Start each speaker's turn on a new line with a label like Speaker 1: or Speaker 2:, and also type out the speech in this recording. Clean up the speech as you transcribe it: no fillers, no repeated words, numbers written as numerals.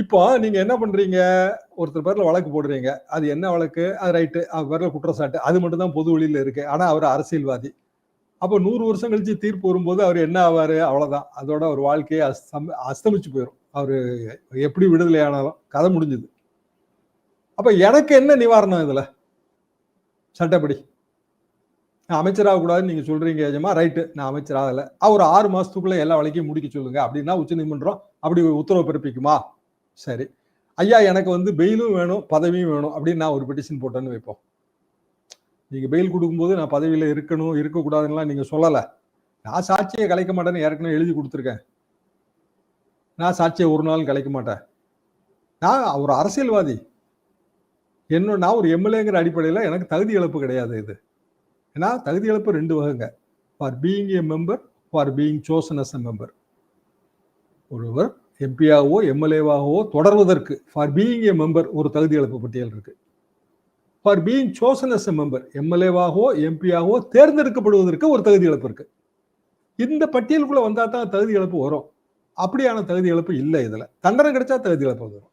Speaker 1: இப்போ நீங்க என்ன பண்றீங்க? ஒருத்தர் பேர்ல வழக்கு போடுறீங்க. அது என்ன வழக்கு? அது ரைட்டு. அவர் பேர்ல குற்றச்சாட்டு. அது மட்டும் தான் பொது வெளியில இருக்கு. ஆனா அவர் அரசியல்வாதி. அப்போ 100 வருஷம் கழிச்சு தீர்ப்பு வரும்போது அவர் என்ன ஆவாரு? அவ்வளவுதான். அதோட ஒரு வாழ்க்கையே அஸ்தமிச்சு போயிரும். அவரு எப்படி விடுதலை ஆனாலும் கதை முடிஞ்சது. அப்ப எனக்கு என்ன நிவாரணம் இதுல? சட்டப்படி. நான் அமைச்சராக கூடாதுன்னு நீங்க சொல்றீங்க எஜமா. ரைட்டு. நான் அமைச்சர் ஆகல. ஒரு 6 மாசத்துக்குள்ள எல்லா வழக்கையும் முடிக்க சொல்லுங்க. அப்படின்னா உச்சநீதிமன்றம் அப்படி ஒரு உத்தரவு பிறப்பிக்குமா? சரி. ஐயா எனக்கு வந்து பெயிலும் வேணும், பதவியும் வேணும் அப்படின்னு நான் ஒரு பெட்டிஷன் போட்டேன்னு வைப்போம். நீங்க பெயில் கொடுக்கும்போது நான் பதவியில இருக்கணும், இருக்கக்கூடாதுன்னுலாம் நீங்க சொல்லல. நான் சாட்சியை கலைக்க மாட்டேன்னு ஏற்கனவே எழுதி கொடுத்துருக்கேன். நான் சாட்சியை ஒரு நாளும் கலைக்க மாட்டேன். நான் ஒரு அரசியல்வாதி. நான் ஒரு எம்எல்ஏங்கிற அடிப்படையில் எனக்கு தகுதி இழப்பு கிடையாது இது. ஏன்னா தகுதி இழப்பு 2 வகைங்க. For being a member, for being chosen as a member. ஒருவர் எம்பியாகவோ எம்எல்ஏவாகவோ தொடர்வதற்கு ஃபார் பீயிங் ஏ மெம்பர் ஒரு தகுதி இழப்பு பட்டியல் இருக்கு. For being chosen as a member எம்எல்ஏவாகவோ எம்பியாகவோ தேர்ந்தெடுக்கப்படுவதற்கு ஒரு தகுதி இழப்பு இருக்கு. இந்த பட்டியலுக்குள்ள வந்தா தான் தகுதி இழப்பு வரும். அப்படியான தகுதி இழப்பு இல்லை இதுல. தண்டனை கிடைச்சா தகுதி இழப்பு வரும்.